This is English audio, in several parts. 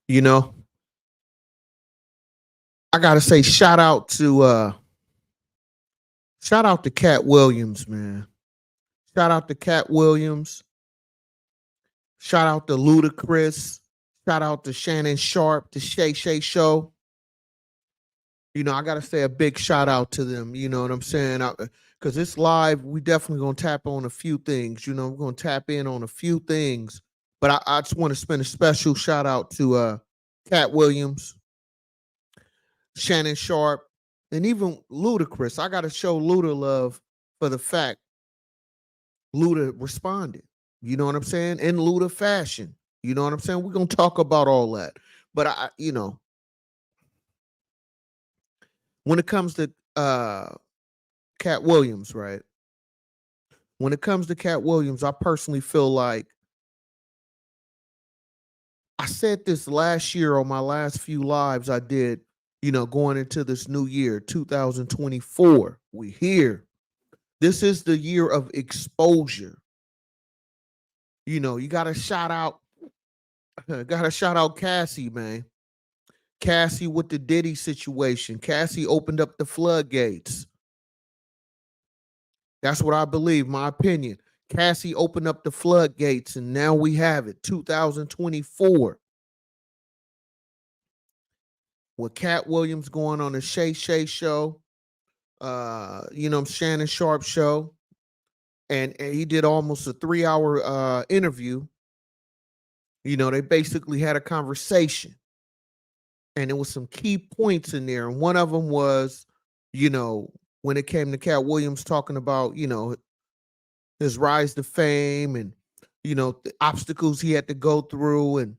You know, I gotta say shout out to Katt Williams, man. Shout out to Katt Williams. Shout out to Ludacris. Shout out to Shannon Sharpe, the Shay Shay Show. I gotta say a big shout out to them. You know what I'm saying? Because it's live, we definitely gonna tap on a few things. We're gonna tap in on a few things. But I just want to spend a special shout out to Katt Williams, Shannon Sharpe, and even Ludacris. I gotta show Luda love for the fact Luda responded. You know what I'm saying? In Luda fashion. You know what I'm saying? We're gonna talk about all that. But when it comes to Katt Williams, right? When it comes to Katt Williams, I personally feel like I said this last year on my last few lives I did, going into this new year, 2024. We here. This is the year of exposure. You gotta shout out, Cassie, man. Cassie with the Diddy situation. Cassie opened up the floodgates. That's what I believe, my opinion. Cassie opened up the floodgates, and now we have it, 2024. With Katt Williams going on the Shay Shay show, Shannon Sharpe show, and he did almost a 3-hour interview. They basically had a conversation, and there was some key points in there, and one of them was, when it came to Katt Williams talking about, his rise to fame and, the obstacles he had to go through and,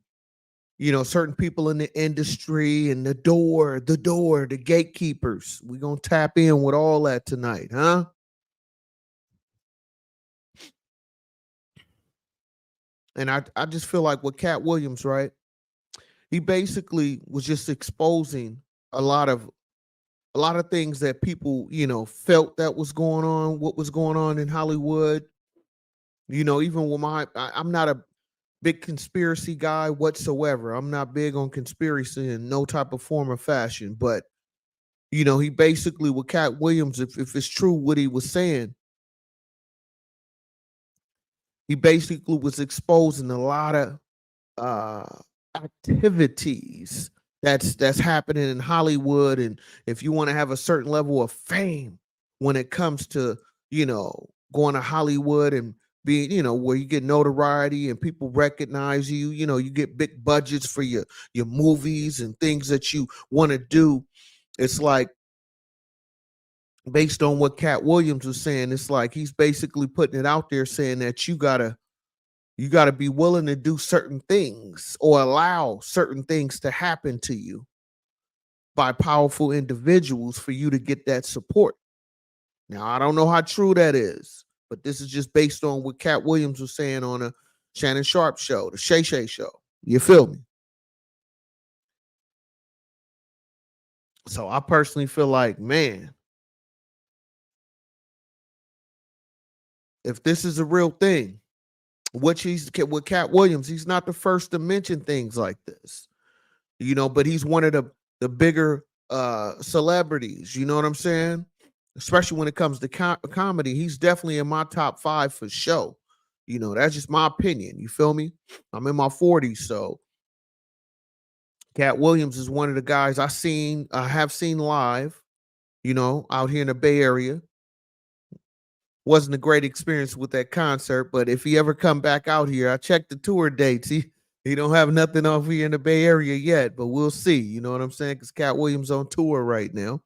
certain people in the industry and the gatekeepers. We're going to tap in with all that tonight, huh? And I just feel like with Katt Williams, right? He basically was just exposing a lot of things that people, felt that was going on, what was going on in Hollywood. Even with I'm not a big conspiracy guy whatsoever. I'm not big on conspiracy in no type of form or fashion. But, he basically, with Katt Williams, if it's true what he was saying, he basically was exposing a lot of activities that's happening in Hollywood. And if you want to have a certain level of fame when it comes to, going to Hollywood and being, where you get notoriety and people recognize you, you get big budgets for your movies and things that you want to do. It's like, based on what Katt Williams was saying, it's like he's basically putting it out there saying that you gotta be willing to do certain things or allow certain things to happen to you by powerful individuals for you to get that support. Now, I don't know how true that is, but this is just based on what Katt Williams was saying on a Shannon Sharpe show, the Shay Shay show. You feel me? So I personally feel like, man, if this is a real thing, with Katt Williams, he's not the first to mention things like this, but he's one of the bigger celebrities. You know what I'm saying? Especially when it comes to comedy, he's definitely in my top 5 for show. That's just my opinion. You feel me? I'm in my 40s, so Katt Williams is one of the guys I have seen live, out here in the Bay Area. Wasn't a great experience with that concert, but if he ever come back out here, I checked the tour dates. He don't have nothing off here in the Bay Area yet, but we'll see. You know what I'm saying? Because Katt Williams on tour right now,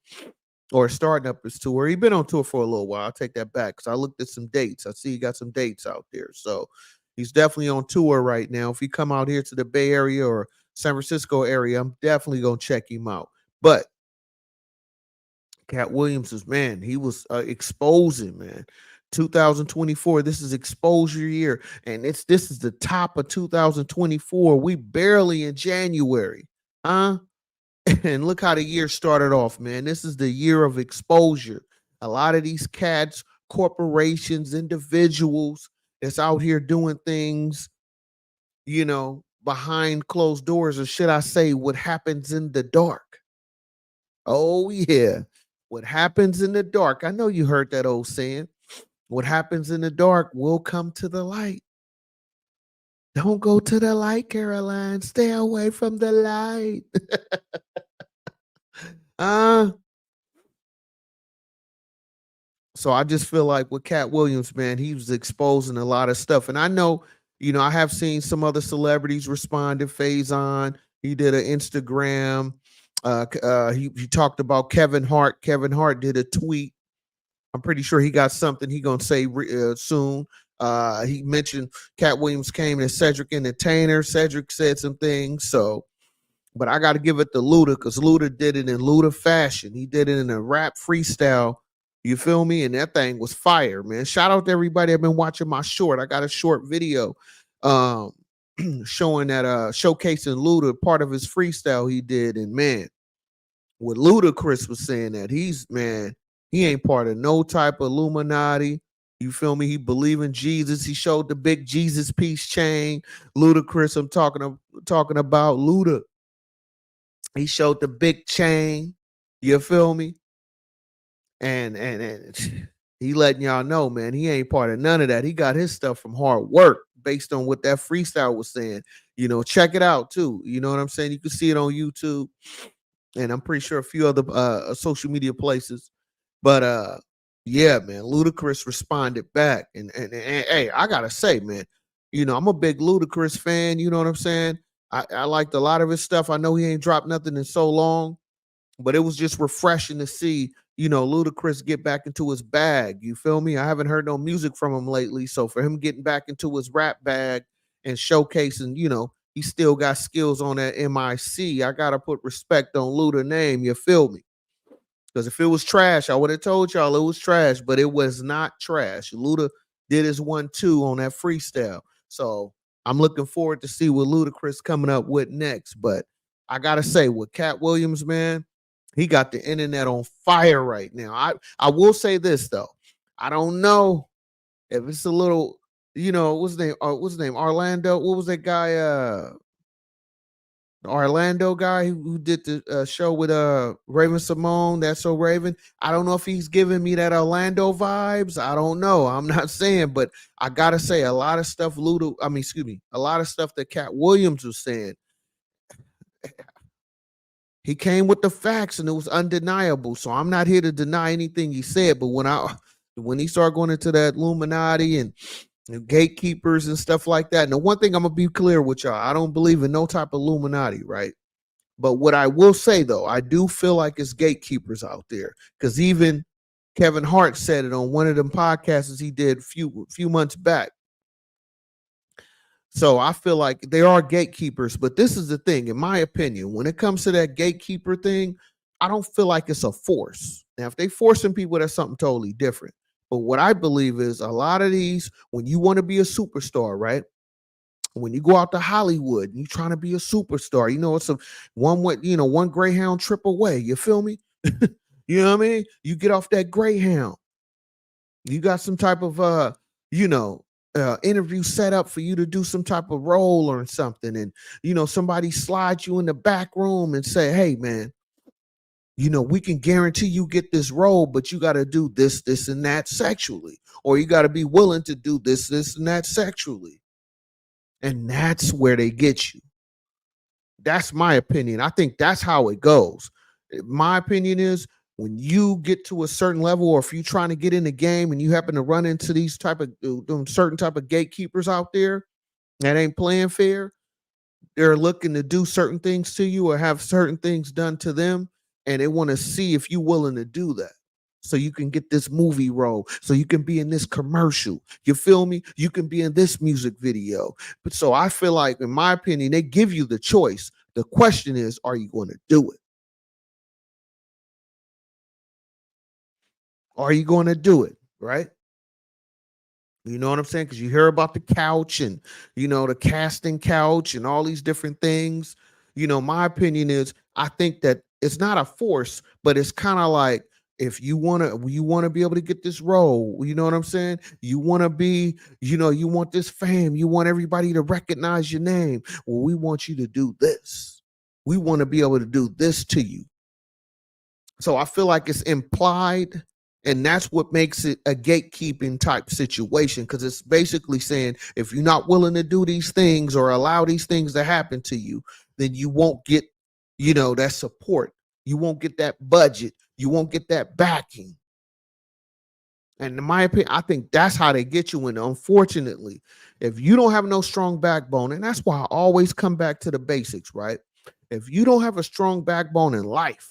or starting up his tour. He's been on tour for a little while. I'll take that back because I looked at some dates. I see he got some dates out there, so he's definitely on tour right now. If he come out here to the Bay Area or San Francisco area, I'm definitely gonna check him out. But Katt Williams is, man, he was exposing, man. 2024, this is exposure year, and this is the top of 2024. We barely in January, huh? And look how the year started off, man. This is the year of exposure. A lot of these cats, corporations, individuals that's out here doing things, behind closed doors, or should I say, what happens in the dark. Oh, yeah. What happens in the dark. I know you heard that old saying. What happens in the dark will come to the light. Don't go to the light, Caroline. Stay away from the light. uh, so I just feel like with Katt Williams, man, he was exposing a lot of stuff. And I know, I have seen some other celebrities respond to Faison. He did an Instagram. He talked about Kevin Hart. Kevin Hart did a tweet. I'm pretty sure he got something he gonna say soon. He mentioned Katt Williams came as Cedric Entertainer. Cedric said some things. So, but I got to give it to Luda, because Luda did it in Luda fashion. He did it in a rap freestyle. You feel me? And that thing was fire, man. Shout out to everybody that been watching my short. I got a short video um, showing that showcasing Luda, part of his freestyle he did. And man, what Ludacris was saying, that he ain't part of no type of Illuminati. You feel me? He believe in Jesus. He showed the big Jesus peace chain. Ludacris, I'm talking about Luda. He showed the big chain. You feel me? And he letting y'all know, man, he ain't part of none of that. He got his stuff from hard work based on what that freestyle was saying. Check it out too. You know what I'm saying? You can see it on YouTube, and I'm pretty sure a few other social media places. But yeah, man, Ludacris responded back. And hey, I gotta say, man, I'm a big Ludacris fan. You know what I'm saying? I liked a lot of his stuff. I know he ain't dropped nothing in so long, but it was just refreshing to see, Ludacris get back into his bag. You feel me? I haven't heard no music from him lately. So for him getting back into his rap bag and showcasing, he still got skills on that MIC. I gotta put respect on Luda name. You feel me? Because if it was trash, I would have told y'all it was trash, but it was not trash. Luda did his 1-2 on that freestyle. So I'm looking forward to see what Ludacris coming up with next. But I gotta say, with Katt Williams, man, he got the internet on fire right now. I will say this though. I don't know if it's a little, what's his name? Orlando. What was that guy? The Orlando guy who did the show with Raven Simone. That's So Raven. I don't know if he's giving me that Orlando vibes. I don't know. I'm not saying, but I gotta say a lot of stuff a lot of stuff that Katt Williams was saying, he came with the facts and it was undeniable. So I'm not here to deny anything he said, but when he started going into that Illuminati and gatekeepers and stuff like that. And the one thing I'm gonna be clear with y'all, I don't believe in no type of Illuminati, right? But what I will say though, I do feel like it's gatekeepers out there, because even Kevin Hart said it on one of them podcasts he did few months back. So I feel like they are gatekeepers, but this is the thing, in my opinion, when it comes to that gatekeeper thing, I don't feel like it's a force. Now, if they forcing people, that's something totally different. But what I believe is a lot of these, when you want to be a superstar, right? When you go out to Hollywood and you're trying to be a superstar, it's one Greyhound trip away. You feel me? You know what I mean? You get off that Greyhound. You got some type of interview set up for you to do some type of role or something, and somebody slides you in the back room and say, hey man, we can guarantee you get this role, but you got to do this and that sexually, or you got to be willing to do this and that sexually. And that's where they get you. That's my opinion. I think that's how it goes. My opinion is, when you get to a certain level, or if you're trying to get in the game and you happen to run into these certain type of gatekeepers out there that ain't playing fair, they're looking to do certain things to you or have certain things done to them, and they want to see if you're willing to do that. So you can get this movie role, so you can be in this commercial. You feel me? You can be in this music video. But so I feel like, in my opinion, they give you the choice. The question is, are you going to do it? Are you going to do it? Right? You know what I'm saying? Because you hear about the couch and, the casting couch and all these different things. My opinion is, I think that it's not a force, but it's kind of like, if you want to be able to get this role, you know what I'm saying? You want to be, you want this fame, you want everybody to recognize your name. Well, we want you to do this. We want to be able to do this to you. So I feel like it's implied, and that's what makes it a gatekeeping type situation, because it's basically saying if you're not willing to do these things or allow these things to happen to you, then you won't get, that support. You won't get that budget. You won't get that backing. And in my opinion, I think that's how they get you. And unfortunately, if you don't have no strong backbone, and that's why I always come back to the basics, right? If you don't have a strong backbone in life,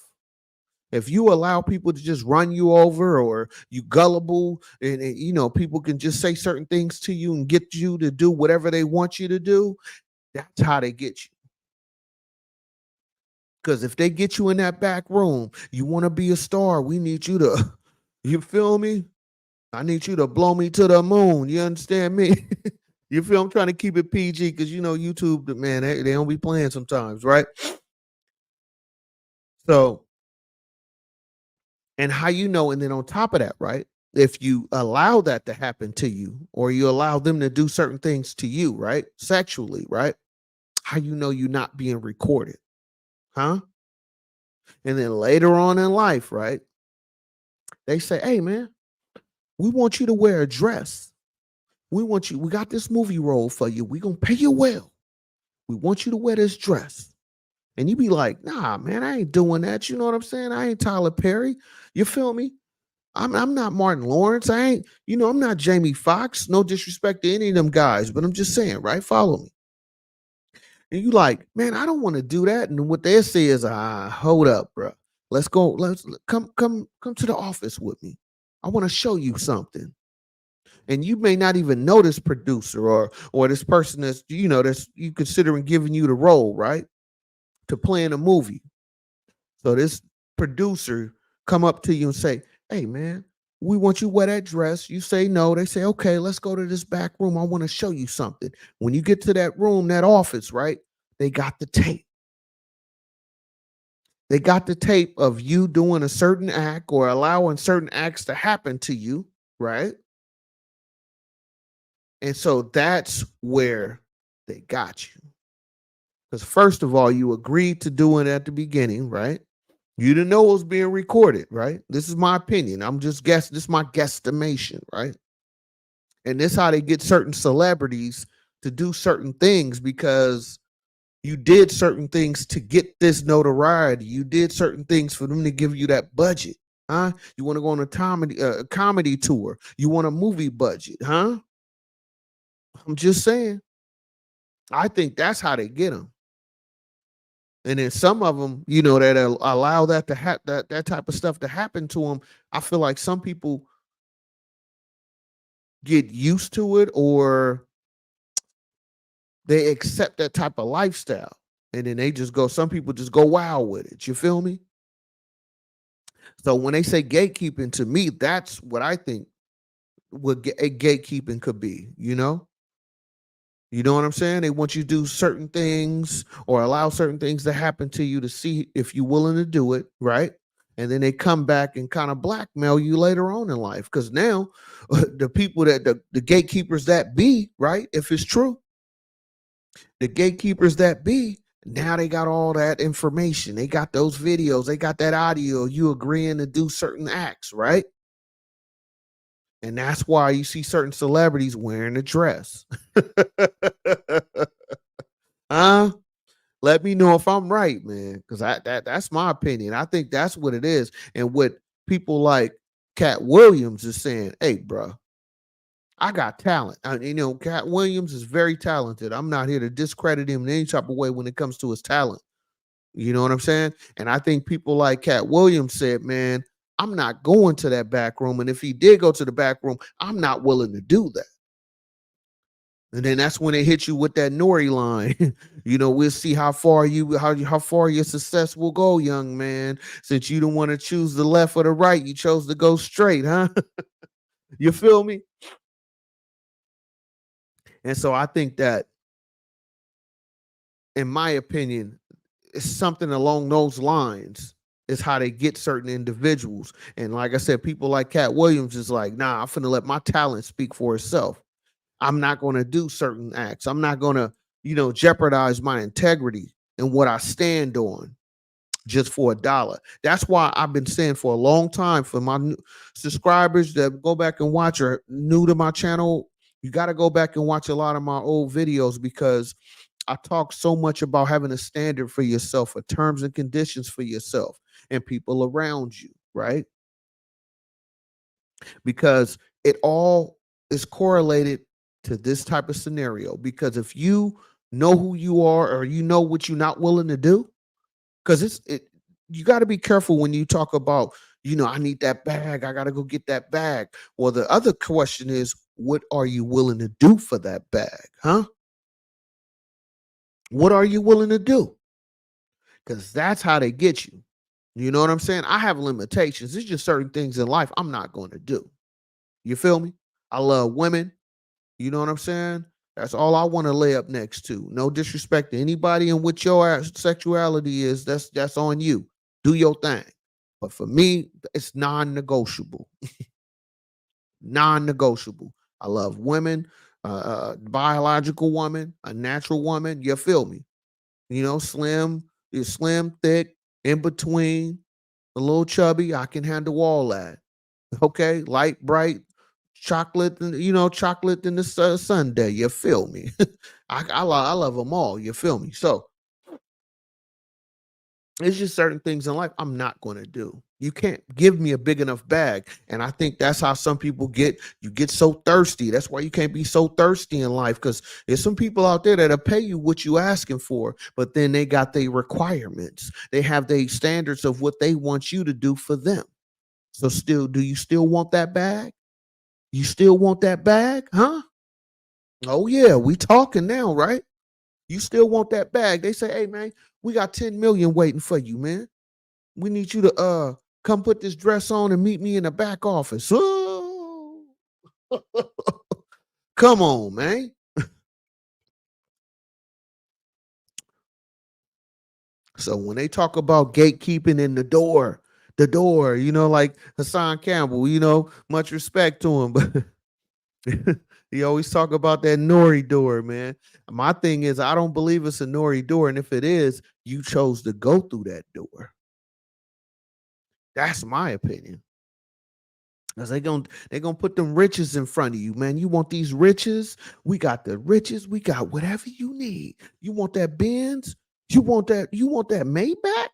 if you allow people to just run you over, or you gullible, and people can just say certain things to you and get you to do whatever they want you to do, that's how they get you. Because if they get you in that back room, you want to be a star, we need you to, you feel me? I need you to blow me to the moon. You understand me? You feel I'm trying to keep it PG, because YouTube, man, they don't be playing sometimes, right? So, and how and then on top of that, right? If you allow that to happen to you, or you allow them to do certain things to you, right? Sexually, right? How you're not being recorded, huh? And then later on in life, right? They say, hey, man, we want you to wear a dress. We got this movie role for you. We're going to pay you well. We want you to wear this dress. And you be like, nah, man, I ain't doing that. You know what I'm saying? I ain't Tyler Perry. You feel me? I'm not Martin Lawrence. I ain't, I'm not Jamie Foxx. No disrespect to any of them guys, but I'm just saying, right? Follow me. And you like, man, I don't want to do that. And what they say is, hold up, bro. Let's go. Let's come to the office with me. I want to show you something. And you may not even know this producer, or this person that's that's you considering giving you the role, right, to play in a movie. So this producer come up to you and say, hey, man, we want you to wear that dress. You say no. They say, okay, let's go to this back room. I want to show you something. When you get to that room, that office, right, they got the tape. They got the tape of you doing a certain act or allowing certain acts to happen to you, right? And so that's where they got you. Because first of all, you agreed to do it at the beginning, right? You didn't know it was being recorded, right? This is my opinion. I'm just guessing. This is my guesstimation, right? And this is how they get certain celebrities to do certain things, because you did certain things to get this notoriety. You did certain things for them to give you that budget, huh? You want to go on a comedy tour. You want a movie budget, huh? I'm just saying. I think that's how they get them. And then some of them, that allow that to that type of stuff to happen to them. I feel like some people get used to it, or they accept that type of lifestyle, and then they just go. Some people just go wild with it. You feel me? So when they say gatekeeping, to me, that's what I think what a gatekeeping could be. You know what I'm saying? They want you to do certain things or allow certain things to happen to you to see if you're willing to do it, right? And then they come back and kind of blackmail you later on in life. Because now the people that the gatekeepers that be, right? If it's true, the gatekeepers that be, now they got all that information. They got those videos, they got that audio, you agreeing to do certain acts, right? And that's why you see certain celebrities wearing a dress. Huh? Let me know if I'm right, man, because that's my opinion. I think that's what it is. And what people like Katt Williams is saying, hey, bro, I got talent. Katt Williams is very talented. I'm not here to discredit him in any type of way when it comes to his talent. You know what I'm saying? And I think people like Katt Williams said, man, I'm not going to that back room. And if he did go to the back room, I'm not willing to do that. And then that's when they hit you with that Nori line. We'll see how far your success will go, young man. Since you don't want to choose the left or the right, you chose to go straight, huh? You feel me? And so I think that, in my opinion, it's something along those lines is how they get certain individuals. And like I said, people like Katt Williams is like, nah, I'm finna let my talent speak for itself. I'm not going to do certain acts. I'm not going to, jeopardize my integrity and what I stand on just for $1. That's why I've been saying for a long time, for my new subscribers that go back and watch or new to my channel, you got to go back and watch a lot of my old videos, because I talk so much about having a standard for yourself, a terms and conditions for yourself and people around you, right? Because it all is correlated to this type of scenario. Because if you know who you are, or you know what you're not willing to do, because you got to be careful when you talk about, I need that bag, I got to go get that bag. Well, the other question is, what are you willing to do for that bag? Huh? What are you willing to do? Because that's how they get you. You know what I'm saying? I have limitations. There's just certain things in life I'm not going to do. You feel me? I love women. You know what I'm saying? That's all I want to lay up next to. No disrespect to anybody in which your sexuality is. That's on you. Do your thing. But for me, it's non-negotiable. Non-negotiable. I love women, biological woman, a natural woman. You feel me? Slim, you're slim, thick, in between, a little chubby. I can handle all that. Okay, light, bright, chocolate, and chocolate in the Sunday. You feel me? I love them all. You feel me? So it's just certain things in life I'm not going to do. You can't give me a big enough bag. And I think that's how some people you get so thirsty. That's why you can't be so thirsty in life, because there's some people out there that'll pay you what you asking for, but then they got their requirements. They have their standards of what they want you to do for them. So do you still want that bag? You still want that bag? Huh? Oh yeah, we talking now, right? You still want that bag. They say, hey man, we got 10 million waiting for you, man. We need you to come put this dress on and meet me in the back office. Oh. Come on, man. So when they talk about gatekeeping in the door, like Hassan Campbell, much respect to him, but he always talk about that nori door, man. My thing is, I don't believe it's a nori door, and if it is, you chose to go through that door. That's my opinion. Because they gonna put them riches in front of you, man. You want these riches? We got the riches. We got whatever you need. You want that Benz? You want that Maybach?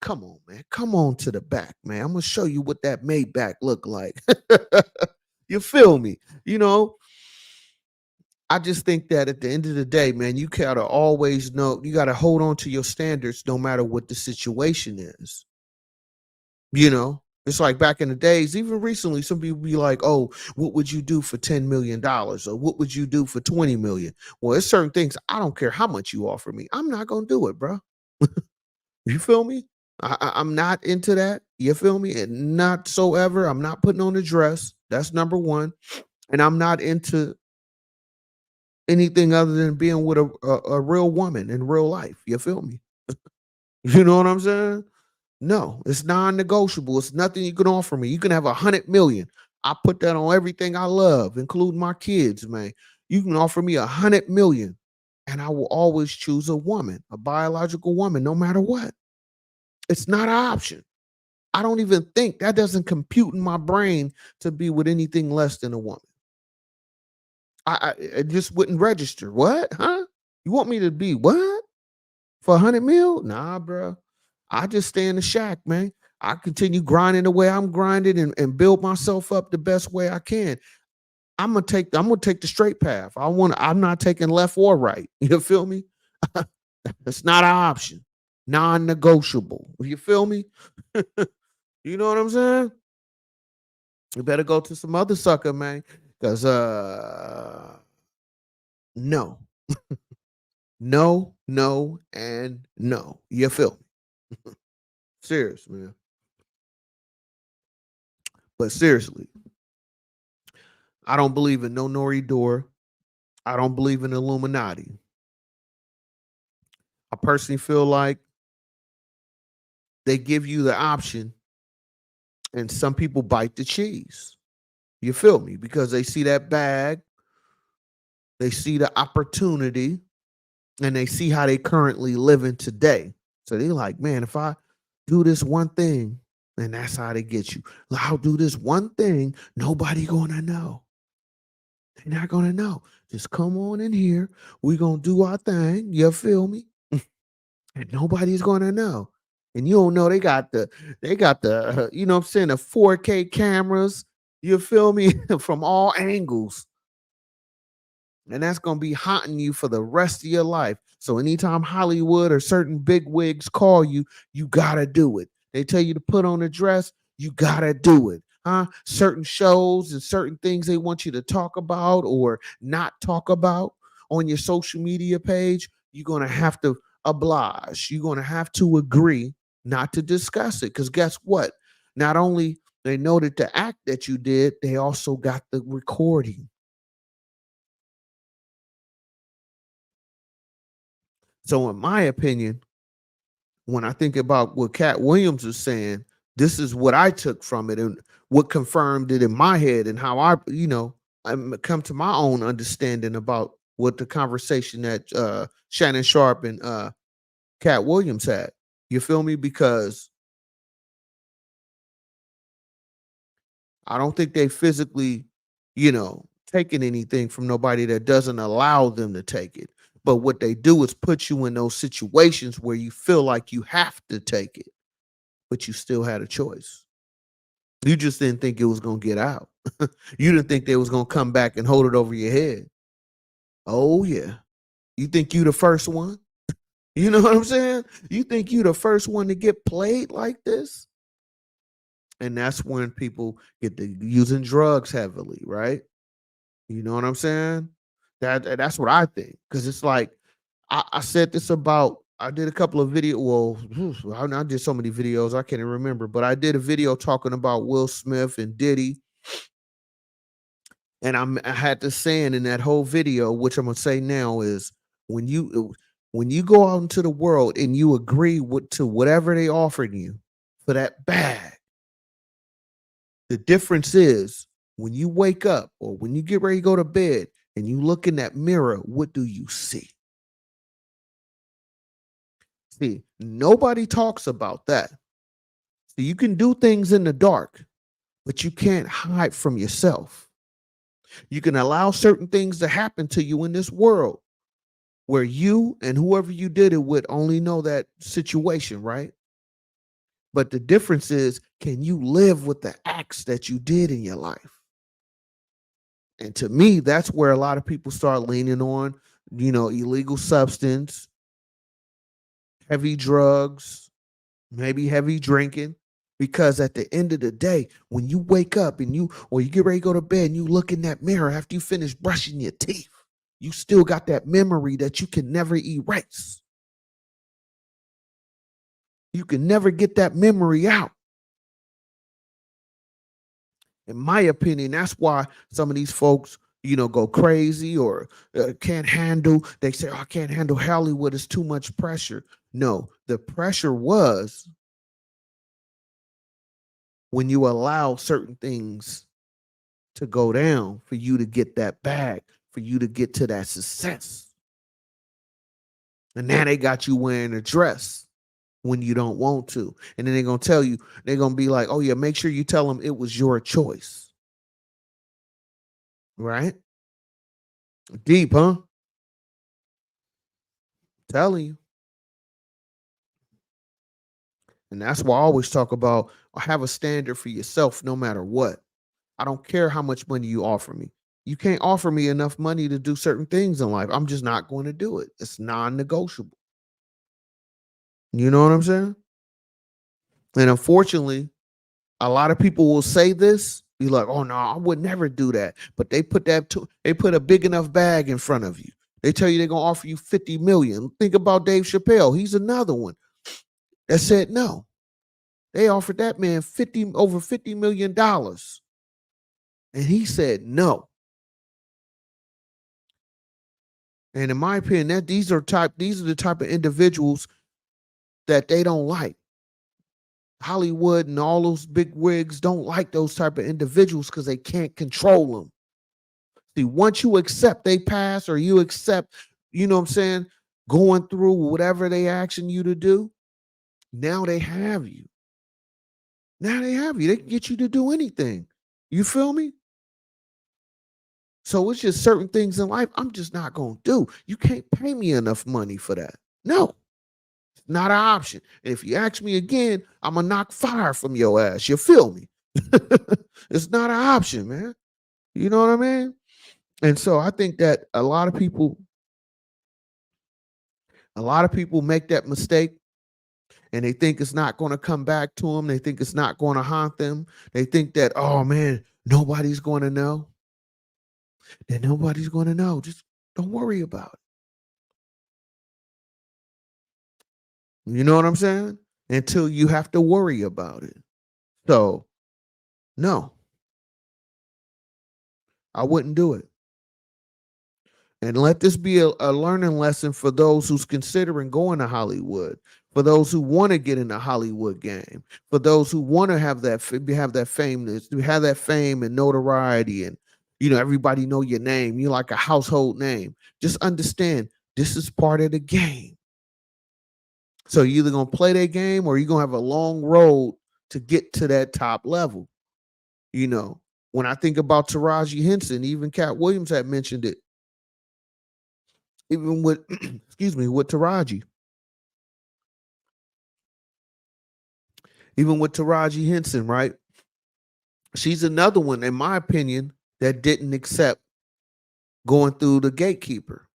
Come on, man. Come on to the back, man. I'm gonna show you what that Maybach look like. You feel me? I just think that at the end of the day, man, you gotta always know, you gotta hold on to your standards no matter what the situation is. It's like back in the days, even recently, some people be like, oh, what would you do for $10 million? Or what would you do for 20 million? Well, there's certain things, I don't care how much you offer me. I'm not gonna do it, bro. You feel me? I'm not into that. You feel me? And not so ever. I'm not putting on a dress. That's number one. And I'm not into anything other than being with a real woman in real life. You feel me? You know what I'm saying? No, it's non-negotiable. It's nothing you can offer me. You can have 100 million. I put that on everything I love, including my kids, man. You can offer me 100 million, and I will always choose a woman, a biological woman, no matter what. It's not an option. I don't even think that doesn't compute in my brain to be with anything less than a woman. It just wouldn't register. What? Huh? You want me to be what? For 100 mil? Nah, bro. I just stay in the shack, man. I continue grinding the way I'm grinding and build myself up the best way I can. I'm gonna take the straight path. I'm not taking left or right. You feel me? It's not an option. Non-negotiable. You feel me? You know what I'm saying? You better go to some other sucker, man. Cause no. No, no, and no. You feel me? Serious, man. But seriously, I don't believe in no Nori door. I don't believe in Illuminati. I personally feel like they give you the option, and some people bite the cheese. You feel me? Because they see that bag, they see the opportunity, and they see how they currently living today. So they like, man, if I do this one thing, and that's how they get you. I'll do this one thing, nobody gonna know. They're not gonna know. Just come on in here. We gonna do our thing. You feel me? And nobody's gonna know. And you don't know they got the you know what I'm saying, the 4K cameras. You feel me? From all angles. And that's going to be haunting you for the rest of your life. So anytime Hollywood or certain big wigs call you, you got to do it. They tell you to put on a dress, you got to do it. Huh? Certain shows and certain things they want you to talk about or not talk about on your social media page, you're going to have to oblige. You're going to have to agree not to discuss it. Because guess what? Not only they noted the act that you did, they also got the recording. So, in my opinion, when I think about what Katt Williams is saying, this is what I took from it and what confirmed it in my head and how I come to my own understanding about what the conversation that Shannon Sharpe and Katt Williams had. You feel me? Because I don't think they physically, taking anything from nobody that doesn't allow them to take it. But what they do is put you in those situations where you feel like you have to take it, but you still had a choice. You just didn't think it was going to get out. You didn't think they was going to come back and hold it over your head. Oh yeah. You think you the first one? You know what I'm saying? You think you the first one to get played like this? And that's when people get to using drugs heavily, right? You know what I'm saying? That's what I think. Because it's like I said this about I did a couple of video. Well, I did so many videos I can't even remember, but I did a video talking about Will Smith and Diddy, and I had this saying in that whole video, which I'm gonna say now is when you go out into the world and you agree to whatever they offered you for that bag, the difference is when you wake up or when you get ready to go to bed and you look in that mirror, what do you see? See, nobody talks about that. So you can do things in the dark, but you can't hide from yourself. You can allow certain things to happen to you in this world where you and whoever you did it with only know that situation, right? But the difference is, can you live with the acts that you did in your life? And to me, that's where a lot of people start leaning on, illegal substance, heavy drugs, maybe heavy drinking. Because at the end of the day, when you wake up and you get ready to go to bed and you look in that mirror after you finish brushing your teeth, you still got that memory that you can never erase. You can never get that memory out. In my opinion, that's why some of these folks, go crazy or can't handle. They say, oh, I can't handle Hollywood. It's too much pressure. No, the pressure was when you allow certain things to go down for you to get that bag, for you to get to that success. And now they got you wearing a dress when you don't want to. And then they're going to tell you, they're going to be like, oh, yeah, make sure you tell them it was your choice. Right? Deep, huh? Telling you. And that's why I always talk about have a standard for yourself no matter what. I don't care how much money you offer me. You can't offer me enough money to do certain things in life. I'm just not going to do it. It's non-negotiable. You know what I'm saying? And unfortunately, a lot of people will say this, be like, "Oh no, I would never do that." But they put they put a big enough bag in front of you. They tell you they're gonna offer you 50 million. Think about Dave Chappelle. He's another one that said no. They offered that man over $50 million. And he said no. And in my opinion, these are the type of individuals that they don't like. Hollywood and all those big wigs don't like those type of individuals because they can't control them. See, once you accept they pass or you accept, you know what I'm saying, going through whatever they asking you to do, now they have you. Now they have you. They can get you to do anything. You feel me? So it's just certain things in life I'm just not going to do. You can't pay me enough money for that. No, it's not an option. And if you ask me again, I'm going to knock fire from your ass. You feel me? It's not an option, man. You know what I mean? And so I think that a lot of people make that mistake and they think it's not going to come back to them. They think it's not going to haunt them. They think that, oh man, nobody's going to know. Then nobody's going to know. Just don't worry about it. You know what I'm saying? Until you have to worry about it. So, no, I wouldn't do it. And let this be a learning lesson for those who's considering going to Hollywood, for those who want to get in the Hollywood game, for those who want to have that fame, to have that fame and notoriety, and everybody know your name. You're like a household name. Just understand this is part of the game. So you're either gonna play that game or you're gonna have a long road to get to that top level. When I think about Taraji Henson, even Katt Williams had mentioned it. Even with excuse me, with Taraji. Even with Taraji Henson, right? She's another one, in my opinion, that didn't accept going through the gatekeeper.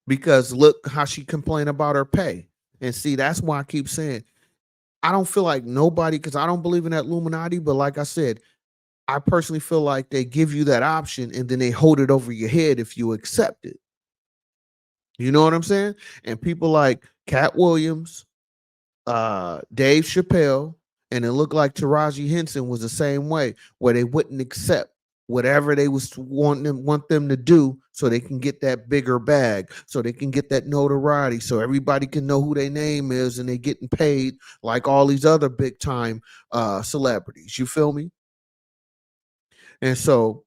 Because look how she complained about her pay. And see, that's why I keep saying I don't feel like nobody, because I don't believe in that Illuminati, but like I said, I personally feel like they give you that option and then they hold it over your head if you accept it. You know what I'm saying? And people like Katt Williams, Dave Chappelle, and it looked like Taraji Henson was the same way, where they wouldn't accept whatever they want them to do so they can get that bigger bag, so they can get that notoriety, so everybody can know who their name is and they're getting paid like all these other big time celebrities. You feel me? And so,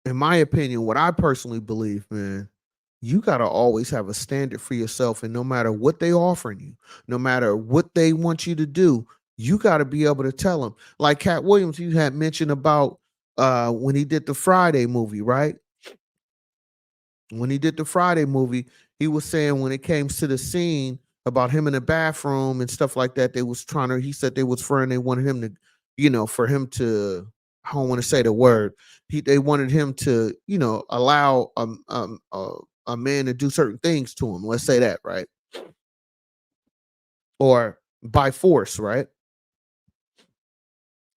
in my opinion, what I personally believe, man, you got to always have a standard for yourself. And no matter what they offering you, no matter what they want you to do, you got to be able to tell them. Like Katt Williams, you had mentioned about when he did the Friday movie, right? When he did the Friday movie, he was saying when it came to the scene about him in the bathroom and stuff like that, he said they was friend. They wanted him to, for him to, I don't want to say the word. They wanted him to, allow a man to do certain things to him. Let's say that, right? Or by force, right?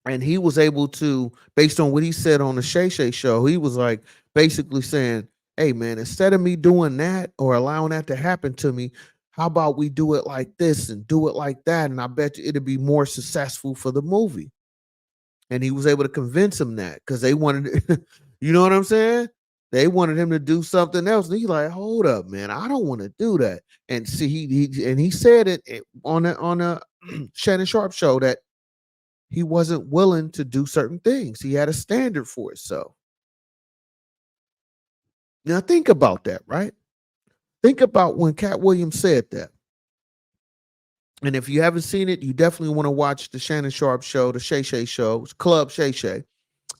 And he was able to, based on what he said on the Shay Shay show, he was like basically saying, hey man, instead of me doing that or allowing that to happen to me, how about we do it like this and do it like that? And I bet you it'd be more successful for the movie. And he was able to convince him that because they wanted, you know what I'm saying? They wanted him to do something else. And he's like, hold up, man, I don't want to do that. And see, he said it on a Shannon Sharpe show that he wasn't willing to do certain things. He had a standard for itself. Now think about that, right? Think about when Katt Williams said that. And if you haven't seen it, you definitely want to watch the Shannon Sharpe show, the Shay Shay show, it's Club Shay Shay.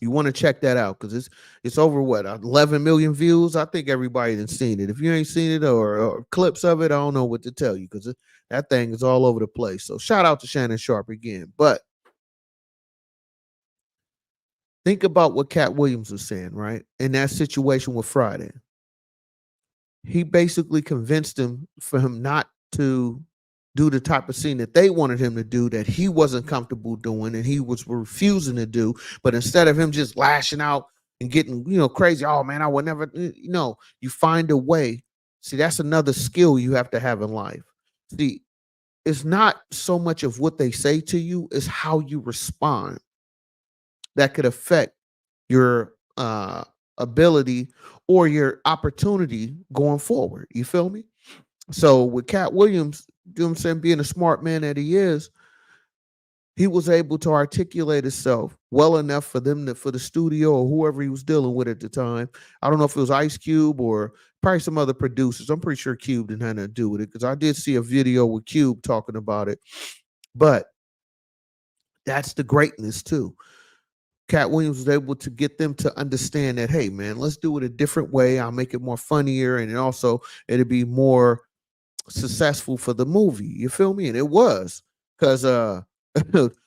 You want to check that out because it's over 11 million views. I think everybody has seen it. If you ain't seen it or clips of it, I don't know what to tell you because that thing is all over the place. So shout out to Shannon Sharpe again. But think about what Katt Williams was saying, right? In that situation with Friday. He basically convinced him for him not to do the type of scene that they wanted him to do that he wasn't comfortable doing and he was refusing to do. But instead of him just lashing out and getting, crazy, oh man, I would never, you find a way. See, that's another skill you have to have in life. See, it's not so much of what they say to you, it's how you respond that could affect your ability or your opportunity going forward. You feel me? So with Cat Williams, you know what I'm saying, being a smart man that he is, he was able to articulate himself well enough for them to, for the studio or whoever he was dealing with at the time. I don't know if it was Ice Cube or probably some other producers. I'm pretty sure Cube didn't have nothing to do with it because I did see a video with Cube talking about it. But that's the greatness too. Cat Williams was able to get them to understand that, hey man, let's do it a different way. I'll make it more funnier, and also it'll be more successful for the movie. You feel me? And it was, because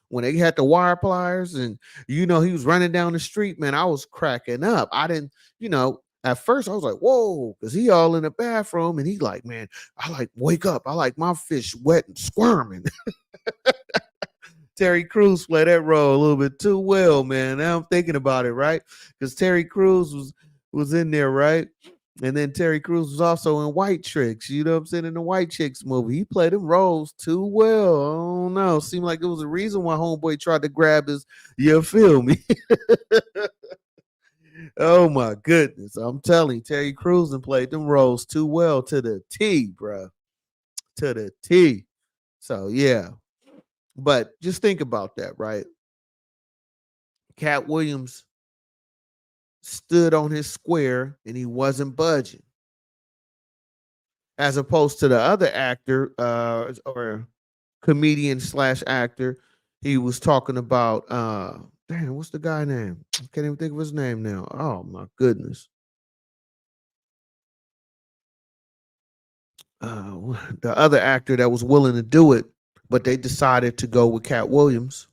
when they had the wire pliers and he was running down the street, man, I was cracking up. I didn't, at first I was like, whoa, because he all in the bathroom and he like, man, I like wake up. I like my fish wet and squirming. Terry Crews played that role a little bit too well, man. Now I'm thinking about it, right? Because Terry Crews was in there, right? And then Terry Crews was also in White Chicks. You know what I'm saying? In the White Chicks movie, he played them roles too well. I don't know. Seemed like it was a reason why Homeboy tried to grab his. You feel me? Oh my goodness! I'm telling you, Terry Crews and played them roles too well to the T, bro. To the T. So yeah, but just think about that, right? Cat Williams stood on his square and he wasn't budging, as opposed to the other actor or comedian slash actor. He was talking about damn, what's the guy name? I can't even think of his name now. Oh my goodness. The other actor that was willing to do it, but they decided to go with Cat Williams,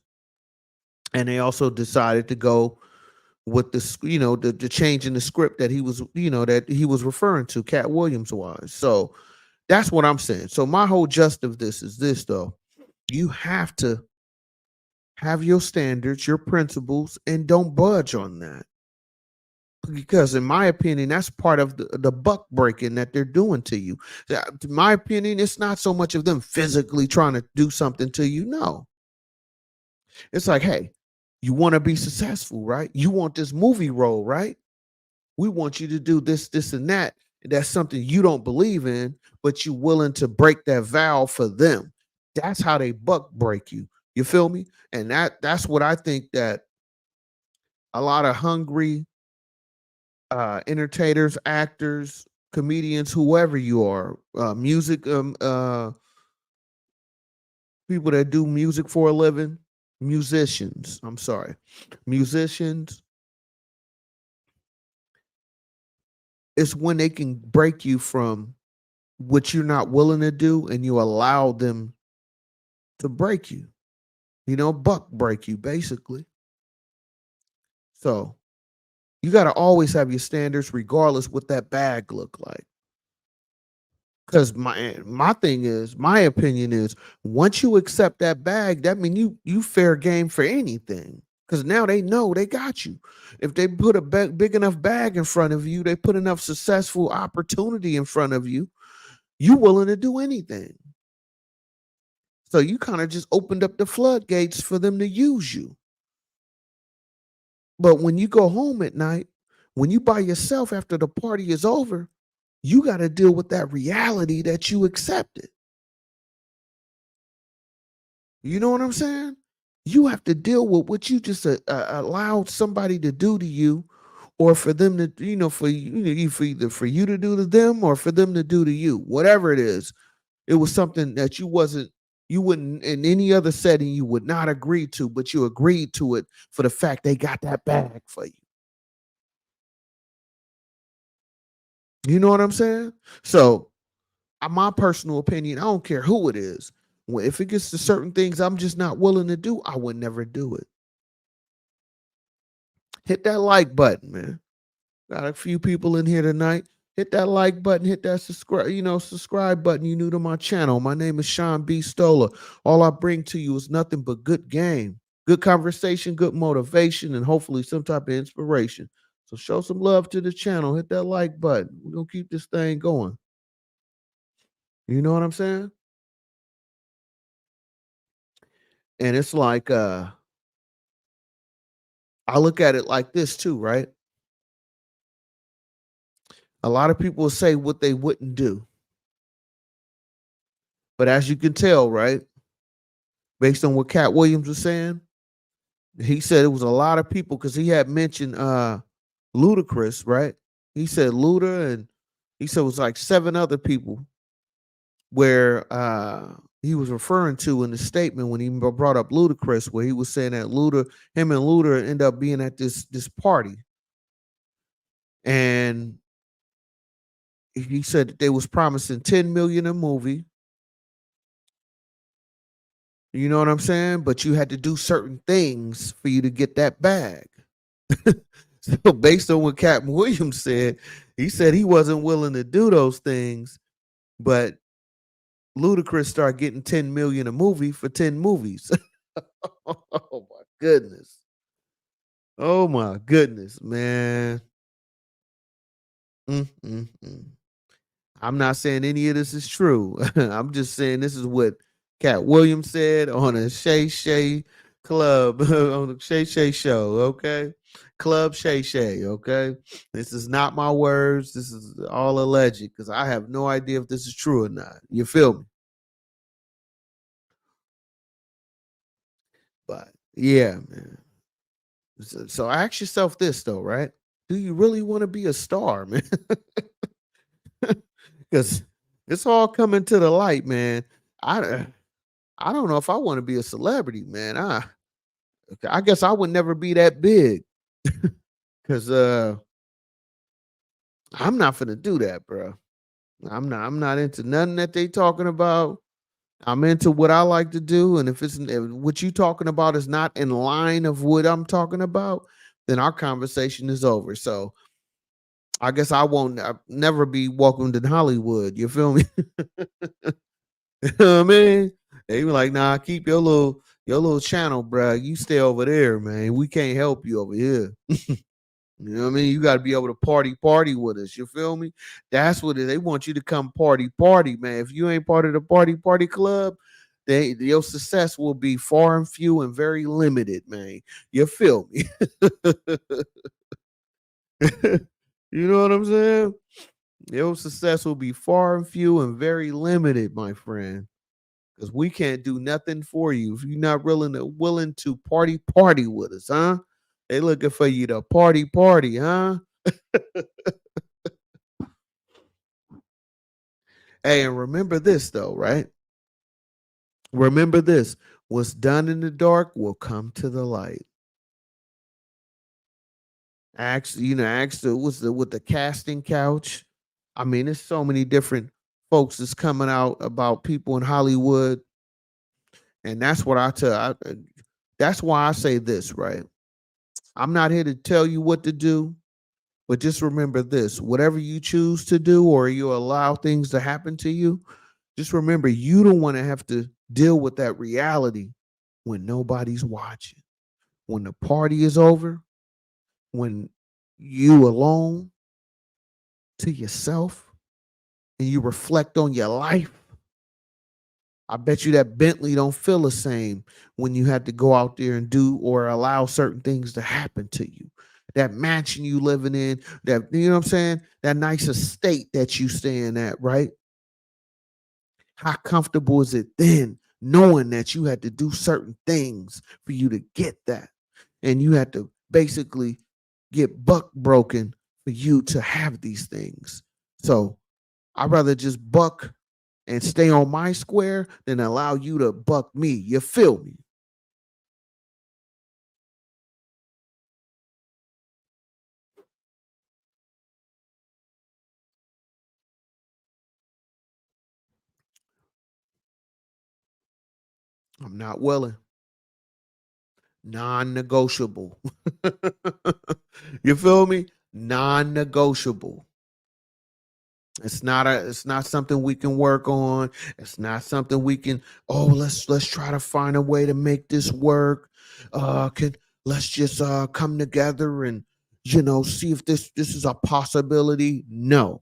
and they also decided to go with the change in the script that he was referring to. Cat Williams was. So that's what I'm saying. So my whole gist of this is this, though: you have to have your standards, your principles, and don't budge on that. Because in my opinion, that's part of the buck breaking that they're doing to you. In my opinion, it's not so much of them physically trying to do something to you. No, it's like, hey, you want to be successful, right? You want this movie role, right? We want you to do this, this, and that. That's something you don't believe in, but you're willing to break that vow for them. That's how they buck break you. You feel me? And that's what I think that a lot of hungry entertainers, actors, comedians, whoever you are, music, people that do music for a living, musicians. I'm sorry, musicians. It's when they can break you from what you're not willing to do, and you allow them to break you. Buck break you basically. So you got to always have your standards, regardless what that bag look like. Because my thing is, my opinion is, once you accept that bag, that means you fair game for anything. Because now they know they got you. If they put a big enough bag in front of you, they put enough successful opportunity in front of you, you willing to do anything. So you kind of just opened up the floodgates for them to use you. But when you go home at night, when you by yourself after the party is over, you got to deal with that reality that you accepted. You know what I'm saying? You have to deal with what you just allowed somebody to do to you, or for them to, for for either for you to do to them or for them to do to you. Whatever it is, it was something that you wouldn't in any other setting you would not agree to, but you agreed to it for the fact they got that bag for you. You know what I'm saying? So, my personal opinion, I don't care who it is. If it gets to certain things I'm just not willing to do, I would never do it. Hit that like button, man. Got a few people in here tonight. Hit that like button, hit that subscribe button. You new to my channel. My name is Sean B. Stoller. All I bring to you is nothing but good game, good conversation, good motivation, and hopefully some type of inspiration. So show some love to the channel. Hit that like button. We're gonna keep this thing going. You know what I'm saying? And it's like I look at it like this too, right? A lot of people say what they wouldn't do. But as you can tell, right, based on what Katt Williams was saying, he said it was a lot of people because he had mentioned Ludacris, right? He said Luda, and he said it was like seven other people where he was referring to in the statement when he brought up Ludacris, where he was saying that him and Luda end up being at this party, and he said that they was promising 10 million a movie. You know what I'm saying? But you had to do certain things for you to get that bag. So based on what Katt Williams said, he said he wasn't willing to do those things, but Ludacris started getting 10 million a movie for 10 movies. Oh my goodness. Oh my goodness, man. Mm, mm, mm. I'm not saying any of this is true. I'm just saying this is what Katt Williams said on a Shay Shay Club on the Shay Shay show. Okay, Club Shay Shay. Okay, this is not my words. This is all alleged because I have no idea if this is true or not. You feel me? But yeah, man. So ask yourself this though, right? Do you really want to be a star, man? Because it's all coming to the light, man. I I don't know if I want to be a celebrity, man. I guess I would never be that big because I'm not gonna do that, bro. I'm not into nothing that they talking about. I'm into what I like to do, and if what you talking about is not in line of what I'm talking about, then our conversation is over. So I guess I'll never be welcomed in Hollywood. You feel me? You know what I mean? They were like, nah, keep your little channel, bro. You stay over there, man. We can't help you over here. You know what I mean? You got to be able to party with us. You feel me? That's what they want you to come party, man. If you ain't part of the party club, your success will be far and few and very limited, man. You feel me? You know what I'm saying? Your success will be far and few and very limited, my friend. Because we can't do nothing for you if you're not willing to party with us, huh? They looking for you to party, huh? Hey, and remember this though, right? Remember this: what's done in the dark will come to the light. Ask the what's the with the casting couch. I mean, there's so many different folks that's coming out about people in Hollywood, and that's what I tell. That's why I say this, right? I'm not here to tell you what to do. But just remember this: whatever you choose to do or you allow things to happen to you, just remember you don't want to have to deal with that reality when nobody's watching. When the party is over, when you alone to yourself and you reflect on your life, I bet you that Bentley don't feel the same when you had to go out there and do or allow certain things to happen to you. That mansion you living in, that you know what I'm saying, that nice estate that you staying at, right? How comfortable is it then knowing that you had to do certain things for you to get that? And you had to basically get buck broken for you to have these things. So I'd rather just buck and stay on my square than allow you to buck me. You feel me? I'm not willing. Non-negotiable. You feel me? Non-negotiable. It's not something we can work on. It's not something we can, oh, let's try to find a way to make this work. Can Let's just come together and see if this is a possibility. No,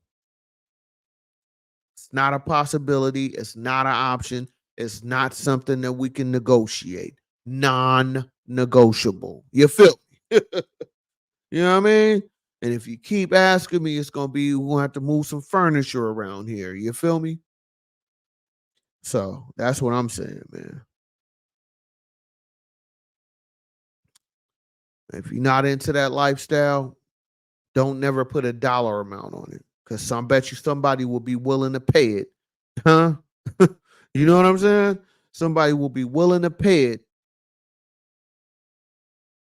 it's not a possibility. It's not an option. It's not something that we can negotiate. Non-negotiable. You feel me? You know what I mean? And if you keep asking me, it's gonna be we're gonna have to move some furniture around here. You feel me? So that's what I'm saying, man. If you're not into that lifestyle, don't never put a dollar amount on it. Cause some bet you somebody will be willing to pay it. Huh? You know what I'm saying? Somebody will be willing to pay it.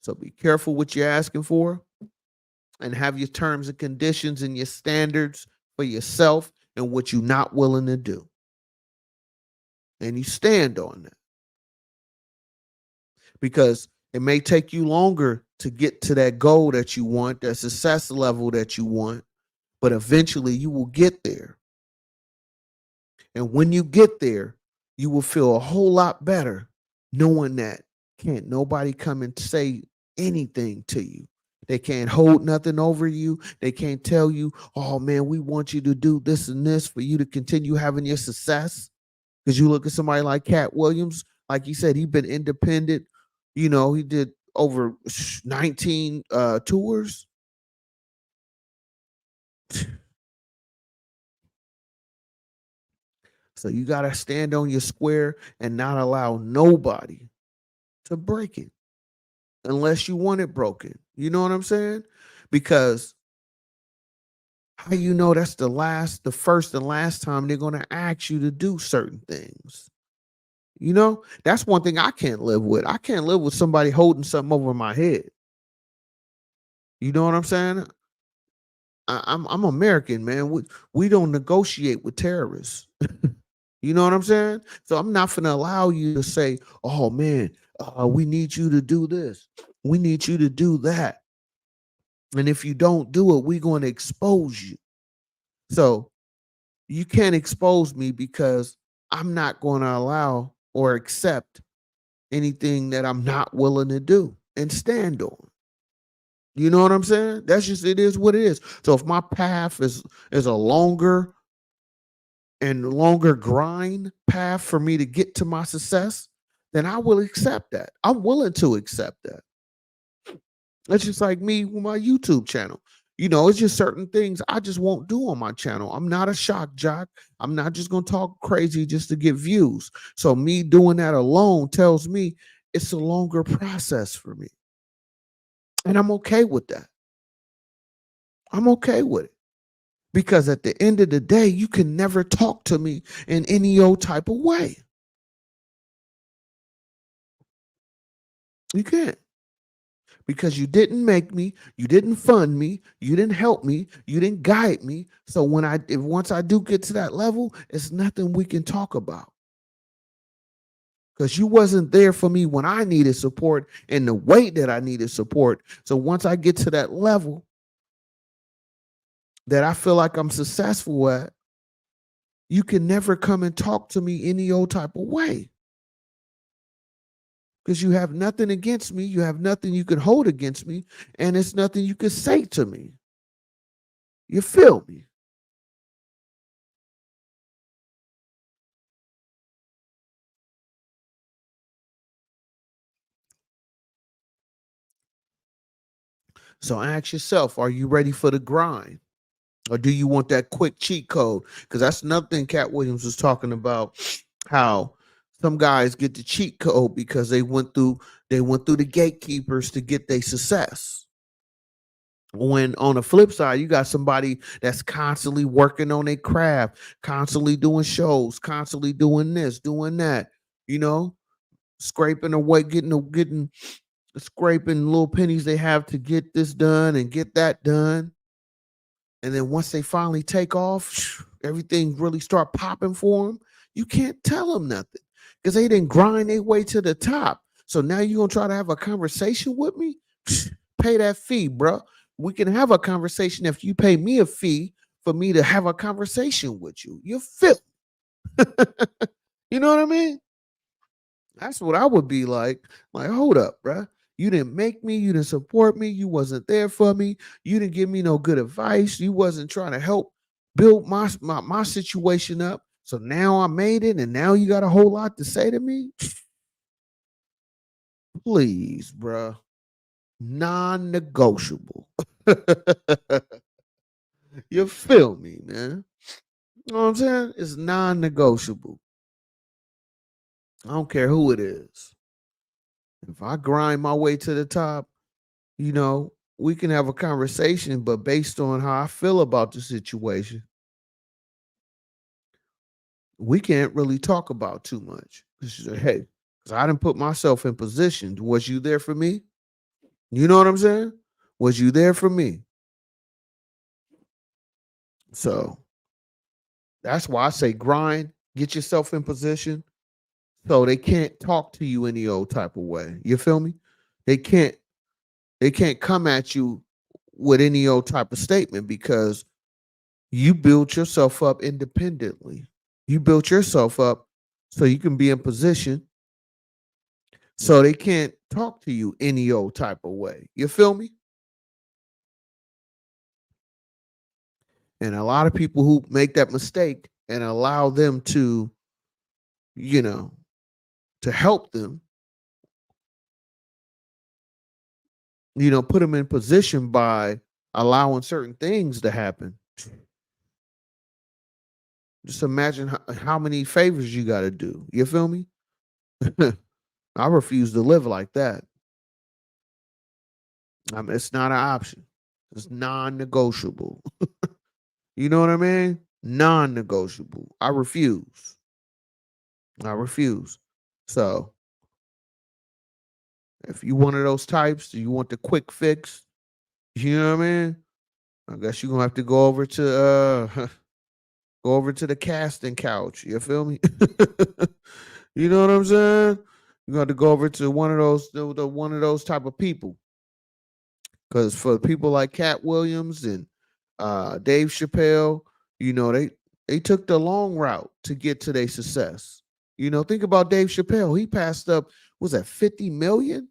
So be careful what you're asking for and have your terms and conditions and your standards for yourself and what you're not willing to do. And you stand on that because it may take you longer to get to that goal that you want, that success level that you want, but eventually you will get there. And when you get there, you will feel a whole lot better knowing that can't nobody come and say anything to you. They can't hold nothing over you. They can't tell you, oh man, we want you to do this and this for you to continue having your success. Because you look at somebody like Katt Williams, like he said, he's been independent. You know, he did over 19 tours. So you got to stand on your square and not allow nobody to break it unless you want it broken. You know what I'm saying? Because how you know that's the first and last time they're going to ask you to do certain things? You know, that's one thing I can't live with. I can't live with somebody holding something over my head. You know what I'm saying? I'm American, man. We don't negotiate with terrorists. You know what I'm saying? So I'm not gonna allow you to say, "Oh man, we need you to do this. We need you to do that." And if you don't do it, we're going to expose you. So you can't expose me because I'm not going to allow or accept anything that I'm not willing to do and stand on. You know what I'm saying? That's just it is what it is. So if my path is a longer and longer grind path for me to get to my success, then I will accept that. I'm willing to accept that. That's just like me with my YouTube channel. You know, it's just certain things I just won't do on my channel. I'm not a shock jock. I'm not just going to talk crazy just to get views. So me doing that alone tells me it's a longer process for me. And I'm okay with that. I'm okay with it. Because at the end of the day, you can never talk to me in any old type of way. You can't. Because you didn't make me, you didn't fund me, you didn't help me, you didn't guide me. So once I do get to that level, it's nothing we can talk about. Because you wasn't there for me when I needed support in the way that I needed support. So once I get to that level that I feel like I'm successful at, you can never come and talk to me any old type of way. Because you have nothing against me. You have nothing you can hold against me. And it's nothing you can say to me. You feel me? So ask yourself, are you ready for the grind? Or do you want that quick cheat code? Because that's another thing Katt Williams was talking about, how some guys get the cheat code because they went through the gatekeepers to get their success. When on the flip side, you got somebody that's constantly working on their craft, constantly doing shows, constantly doing this, doing that, you know, scraping away, getting scraping little pennies they have to get this done and get that done. And then once they finally take off, everything really start popping for them. You can't tell them nothing because they didn't grind their way to the top. So now you're gonna try to have a conversation with me? Pay that fee, bro. We can have a conversation if you pay me a fee for me to have a conversation with you. You feel? You know what I mean? That's what I would be like. Like, hold up, bruh. You didn't make me. You didn't support me. You wasn't there for me. You didn't give me no good advice. You wasn't trying to help build my situation up. So now I made it, and now you got a whole lot to say to me. Please, bruh. Non-negotiable. You feel me, man? You know what I'm saying? It's non-negotiable. I don't care who it is. If I grind my way to the top, we can have a conversation, but based on how I feel about the situation, we can't really talk about too much. She said, hey, because I didn't put myself in position. Was you there for me? You know what I'm saying? Was you there for me? So that's why I say grind, get yourself in position so they can't talk to you any old type of way. You feel me? They can't they can't come at you with any old type of statement because you built yourself up independently. You built yourself up so you can be in position so they can't talk to you any old type of way. You feel me? And a lot of people who make that mistake and allow them to, you know, to help them, put them in position by allowing certain things to happen. Just imagine how many favors you got to do. You feel me? I refuse to live like that. It's not an option. It's non-negotiable. You know what I mean? Non-negotiable. I refuse. I refuse. So if you one of those types, you want the quick fix, you know what I mean? I guess you're gonna have to go over to go over to the casting couch. You feel me? You know what I'm saying? You're gonna have to go over to one of those one of those type of people. Because for people like Katt Williams and Dave Chappelle, they took the long route to get to their success. Think about Dave Chappelle. He passed up, was that 50 million?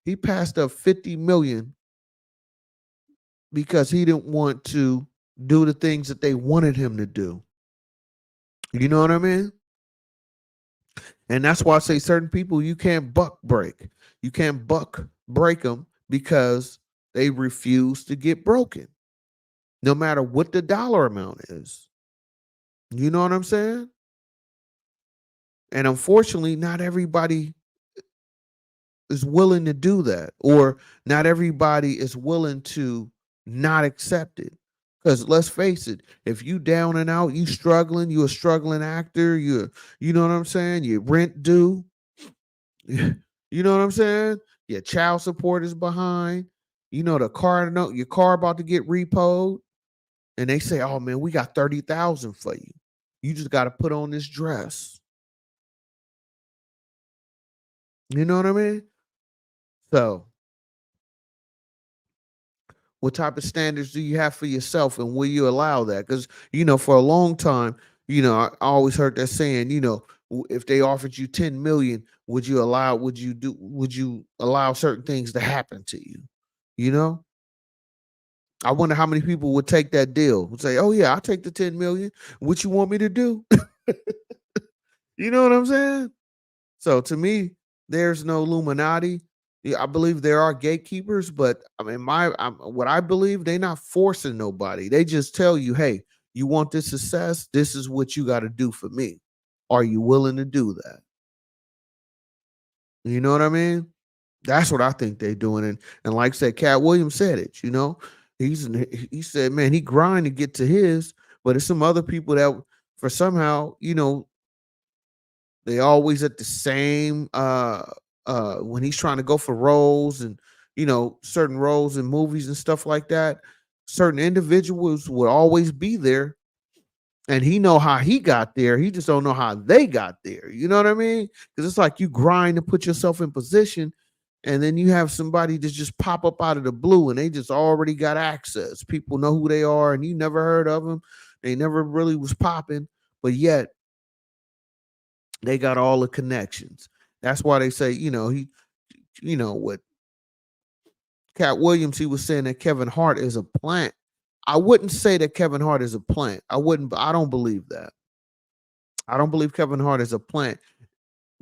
He passed up 50 million because he didn't want to do the things that they wanted him to do. You know what I mean? And that's why I say certain people you can't buck break. You can't buck break them because they refuse to get broken, no matter what the dollar amount is. You know what I'm saying? And unfortunately, not everybody is willing to do that, or not everybody is willing to not accept it. Because let's face it, if you down and out, you struggling, you a struggling actor, you know what I'm saying? Your rent due, you know what I'm saying? Your child support is behind. The car note, your car about to get repoed, and they say, "Oh man, we got 30,000 for you. You just got to put on this dress." You know what I mean? So, what type of standards do you have for yourself, and will you allow that? Because for a long time, I always heard that saying, if they offered you 10 million, would you allow certain things to happen to you? You know, I wonder how many people would take that deal, would say, "Oh yeah, I'll take the 10 million. What you want me to do?" You know what I'm saying? So to me, there's no Illuminati. Yeah, I believe there are gatekeepers, but I mean, what I believe, they're not forcing nobody. They just tell you, "Hey, you want this success? This is what you got to do for me. Are you willing to do that?" You know what I mean? That's what I think they're doing. And like I said, Katt Williams said it. He said, man, he grind to get to his, but it's some other people that for somehow, they always at the same when he's trying to go for roles and certain roles in movies and stuff like that, certain individuals would always be there, and he know how he got there. He just don't know how they got there. You know what I mean? Because it's like you grind to put yourself in position, and then you have somebody that just pop up out of the blue and they just already got access. People know who they are and you never heard of them. They never really was popping, but yet they got all the connections. That's why they say, what Katt Williams, he was saying that Kevin Hart is a plant. I wouldn't say that Kevin Hart is a plant. I don't believe that. I don't believe Kevin Hart is a plant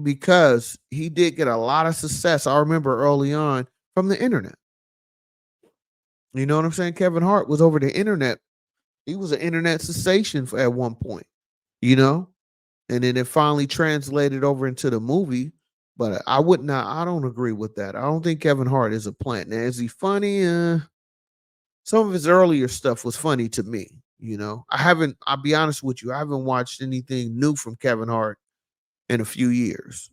because he did get a lot of success. I remember early on from the internet. You know what I'm saying? Kevin Hart was over the internet. He was an internet sensation at one point, you know? and then it finally translated over into the movie. But I would not. I don't agree with that. I don't think Kevin Hart is a plant. Now, is he funny? Some of his earlier stuff was funny to me. You know, I haven't. I'll be honest with you. I haven't watched anything new from Kevin Hart in a few years.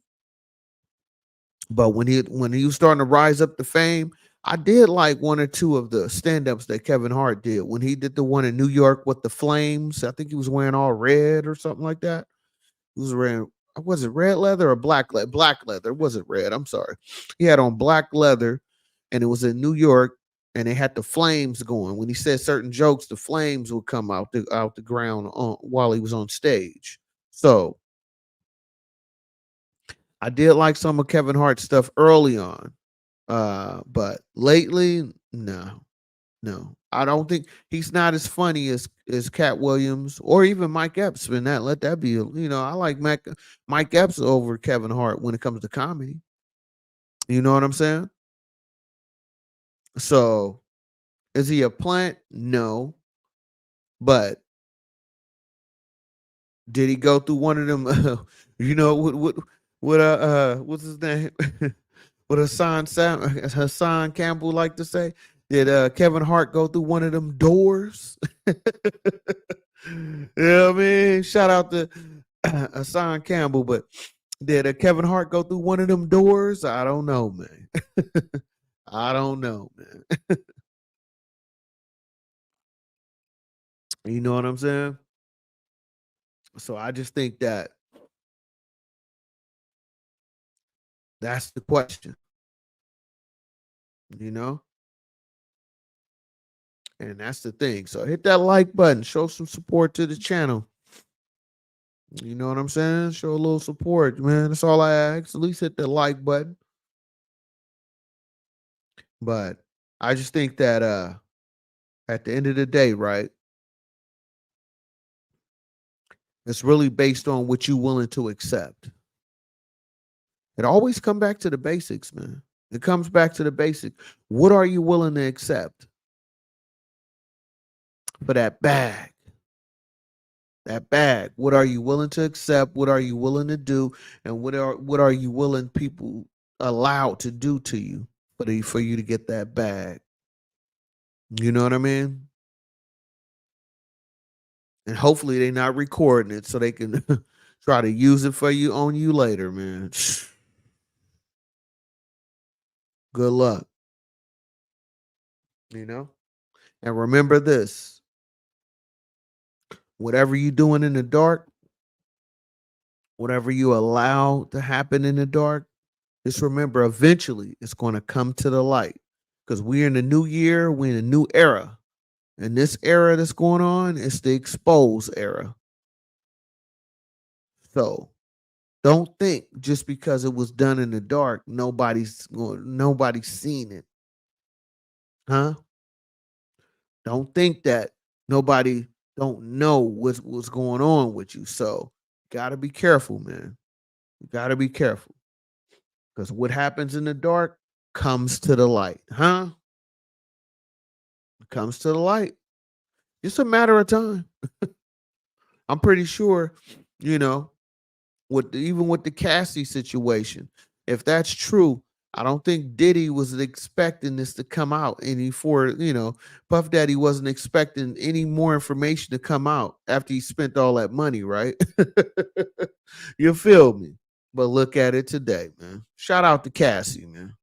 But when he was starting to rise up to fame, I did like one or two of the stand-ups that Kevin Hart did. When he did the one in New York with the flames, I think he was wearing all red or something like that. He was wearing, was it red leather or black leather? Black leather. It wasn't red. I'm sorry. He had on black leather, and it was in New York, and they had the flames going. When he said certain jokes, the flames would come out the ground while he was on stage. So I did like some of Kevin Hart's stuff early on. But lately, no, no. I don't think he's not as funny as Katt Williams or even Mike Epps. And that let that be, I like Mike Epps over Kevin Hart when it comes to comedy. You know what I'm saying? So is he a plant? No. But did he go through one of them? What's his name? What Hassan Campbell like to say? Did Kevin Hart go through one of them doors? You know what I mean? Shout out to Hassan Campbell, but did Kevin Hart go through one of them doors? I don't know, man. I don't know, man. You know what I'm saying? So I just think that that's the question, you know? And that's the thing. So hit that like button, show some support to the channel. You know what I'm saying? Show a little support, man. That's all I ask. At least hit the like button. But I just think that at the end of the day, right? It's really based on what you're willing to accept. It always come back to the basics, man. It comes back to the basic. What are you willing to accept for that bag? That bag. What are you willing to accept? What are you willing to do? And what are you willing people allowed to do to you for you to get that bag? You know what I mean? And hopefully they're not recording it so they can try to use it for you on you later, man. Good luck. You know? And remember this. Whatever you're doing in the dark, whatever you allow to happen in the dark, just remember eventually it's going to come to the light. Because we're in a new year, we're in a new era. And this era that's going on is the expose era. So don't think just because it was done in the dark, nobody's seen it. Huh? Don't think that nobody don't know what's going on with you. So gotta be careful, man. You gotta be careful. Because what happens in the dark comes to the light. Huh? Comes to the light. It's a matter of time. I'm pretty sure, you know, even with the Cassie situation, if that's true, I don't think Diddy was expecting this to come out any for, Puff Daddy wasn't expecting any more information to come out after he spent all that money, right? You feel me? But look at it today, man. Shout out to Cassie, man.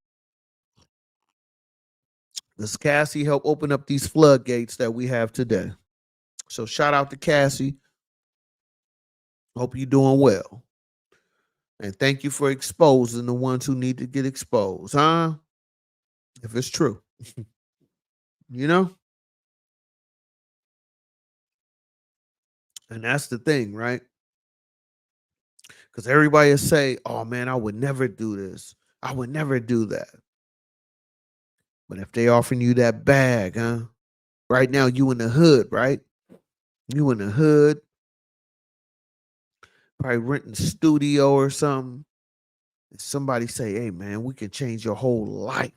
Does Cassie help open up these floodgates that we have today? So shout out to Cassie. Hope you're doing well. And thank you for exposing the ones who need to get exposed, huh? If it's true. you know? And that's the thing, right? Because everybody will say, oh man, I would never do this. I would never do that. But if they offering you that bag, huh? Right now, you in the hood, right? You in the hood, probably renting a studio or something. And somebody say, hey man, we can change your whole life.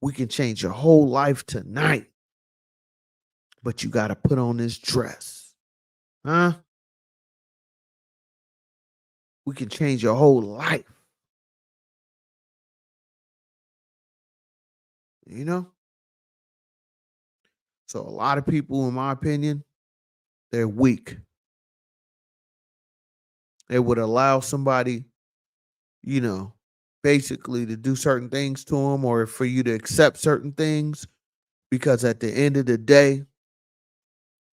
We can change your whole life tonight. But you got to put on this dress. Huh? we can change your whole life. You know? So a lot of people, in my opinion, they're weak. They would allow somebody, you know, basically to do certain things to them or for you to accept certain things because at the end of the day,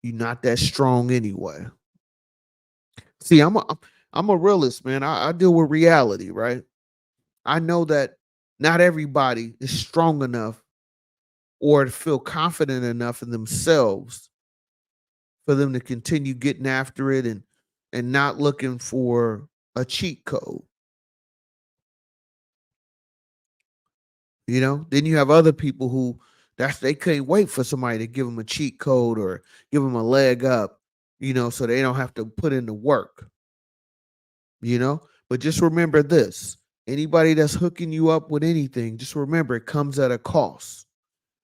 you're not that strong anyway. See, I'm a realist, man. I deal with reality, right? I know that not everybody is strong enough or to feel confident enough in themselves for them to continue getting after it and not looking for a cheat code. You know, then you have other people who they can't wait for somebody to give them a cheat code or give them a leg up, you know, so they don't have to put in the work, you know. But just remember this: anybody that's hooking you up with anything, just remember it comes at a cost.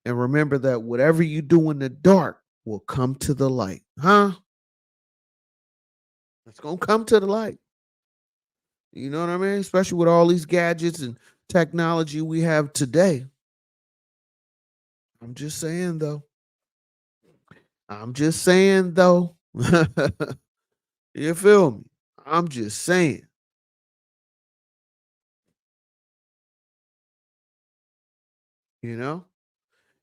And remember that whatever you do in the dark will come to the light. Huh? It's gonna come to the light. You know what I mean? Especially with all these gadgets and technology we have today. I'm just saying though. I'm just saying though. You feel me? I'm just saying, you know?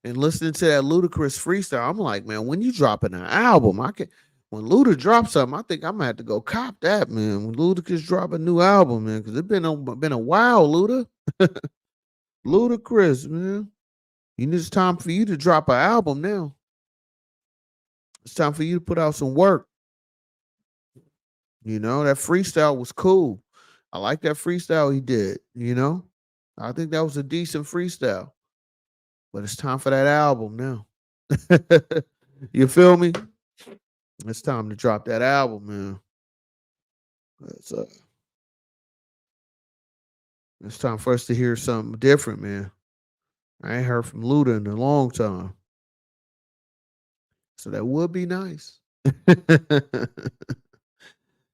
And listening to that Ludacris freestyle, I'm like, man, when you dropping an album, I can when Luda drops something, I think I'm gonna have to go cop that, man. When Ludacris drop a new album, man, because it's been a while, Luda. Ludacris, man. It's time for you to drop an album now. It's time for you to put out some work. You know, that freestyle was cool. I like that freestyle he did, you know? I think that was a decent freestyle. But it's time for that album now. You feel me? It's time to drop that album, man. It's, uh, it's time for us to hear something different, man. I ain't heard from Luda in a long time. So that would be nice.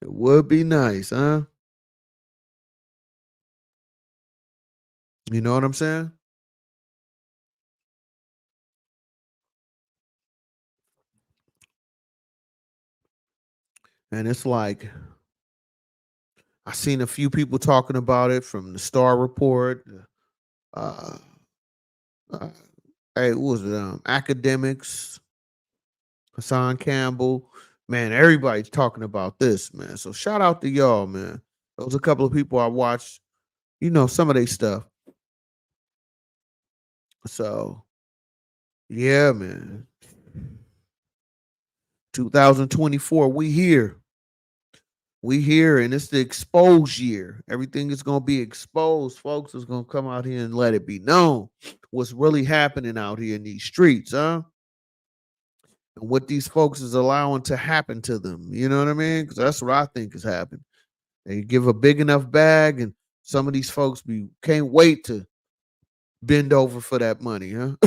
It would be nice, huh? You know what I'm saying? And it's like I seen a few people talking about it from the Star Report. Uh, uh hey, what was it? Academics, Hassan Campbell. Man, everybody's talking about this, man. So shout out to y'all, man. Those a couple of people I watched, you know, some of their stuff. So yeah, man. 2024, we here. We here, and it's the expose year. Everything is gonna be exposed. Folks is gonna come out here and let it be known what's really happening out here in these streets, huh? And what these folks is allowing to happen to them. You know what I mean? Because that's what I think is happening. They give a big enough bag, and some of these folks can't wait to bend over for that money, huh?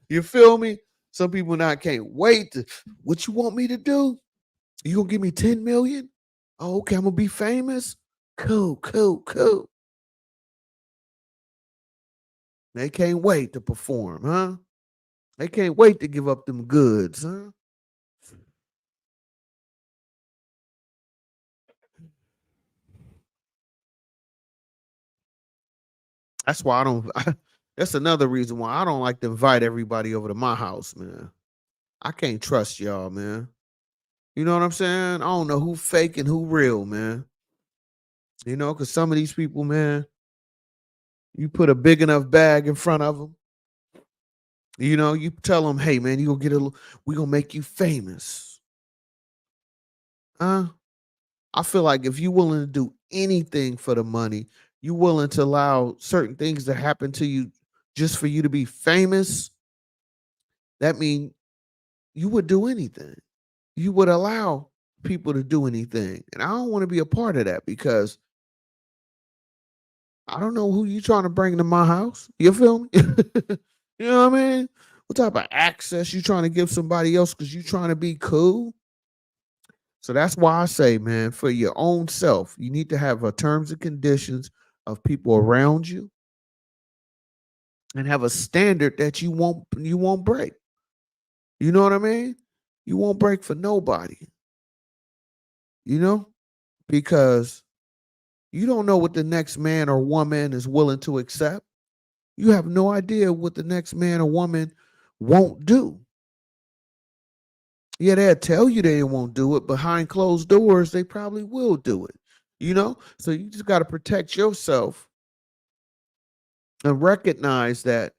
You feel me? Some people not can't wait to. What you want me to do? You gonna give me 10 million? Oh, okay, I'm gonna be famous. Cool, cool, cool. They can't wait to perform, huh? They can't wait to give up them goods, huh? That's why I don't. That's another reason why I don't like to invite everybody over to my house, man. I can't trust y'all, man. You know what I'm saying? I don't know who fake and who real, man. You know, because some of these people, man, you put a big enough bag in front of them. You know, you tell them, "Hey, man, you gonna we gonna make you famous, huh?" I feel like if you're willing to do anything for the money, you willing to allow certain things to happen to you just for you to be famous, that means you would do anything. You would allow people to do anything. And I don't want to be a part of that because I don't know who you trying to bring to my house. You feel me? You know what I mean? What type of access you trying to give somebody else because you trying to be cool? So that's why I say, man, for your own self, you need to have a terms and conditions of people around you and have a standard that you won't break. You know what I mean? You won't break for nobody, you know? Because you don't know what the next man or woman is willing to accept. You have no idea what the next man or woman won't do. Yeah, they'll tell you they won't do it. Behind closed doors, they probably will do it. You know? So you just got to protect yourself and recognize that,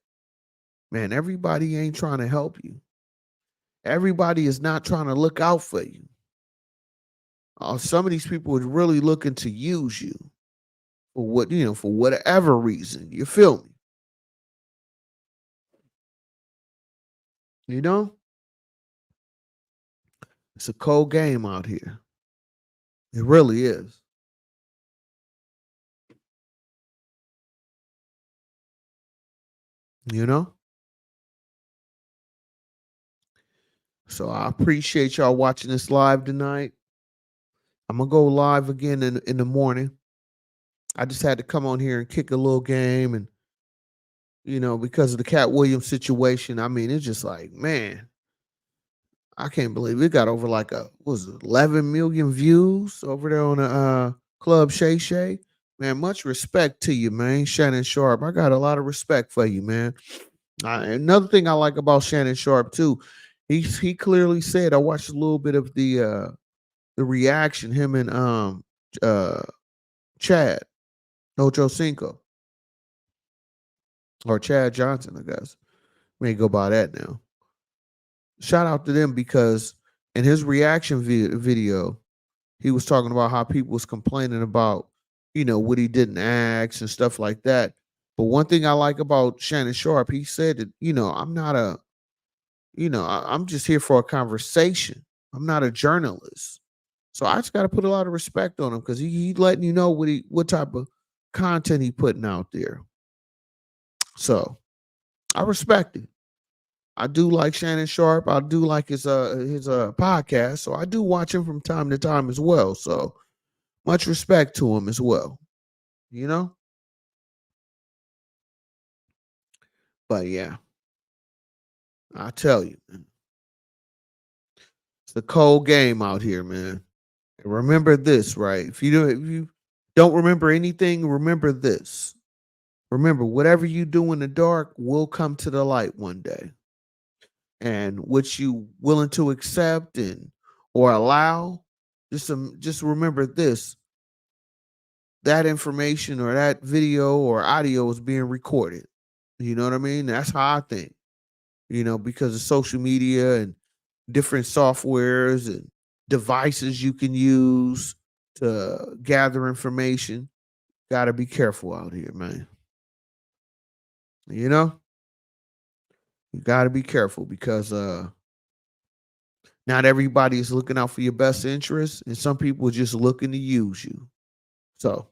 man, everybody ain't trying to help you. Everybody is not trying to look out for you. Some of these people are really looking to use you for for whatever reason. You feel me? You know? It's a cold game out here. It really is. You know? So I appreciate y'all watching this live tonight. I'm gonna go live again in the morning. I just had to come on here and kick a little game, and because of the Katt Williams situation. I mean, it's just like, man, I can't believe it got over like what was it, 11 million views over there on the Club Shay Shay. Man, much respect to you, man. Shannon Sharpe. I got a lot of respect for you, man. Another thing I like about Shannon Sharpe too, he clearly said, I watched a little bit of the reaction, him and uh Chad Ocho Cinco, or Chad Johnson, I guess. May go by that now. Shout out to them, because in his reaction video, he was talking about how people was complaining about, what he didn't ask and stuff like that. But one thing I like about Shannon Sharpe, he said that, I'm not I'm just here for a conversation. I'm not a journalist. So I just got to put a lot of respect on him, because he letting you know what type of content he putting out there. So I respect it. I do like Shannon Sharpe. I do like his podcast. So I do watch him from time to time as well. So much respect to him as well. You know? But yeah, I tell you, man, it's a cold game out here, man. And remember this, right? If you don't remember anything, remember this. Remember, whatever you do in the dark will come to the light one day. And what you willing to accept and or allow, just remember this: that information or that video or audio is being recorded. You know what I mean? That's how I think. Because of social media and different softwares and devices you can use to gather information. Got to be careful out here, man. You know, you got to be careful, because not everybody is looking out for your best interest, and some people are just looking to use you. So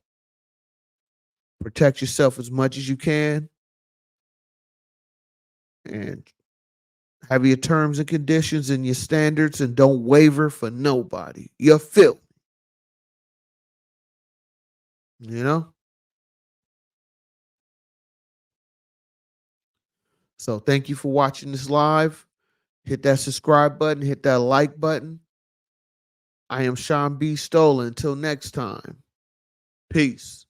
protect yourself as much as you can, and have your terms and conditions and your standards, and don't waver for nobody. You're filth. You know? So thank you for watching this live. Hit that subscribe button, hit that like button. I am Sean B. Stolen. Until next time. Peace.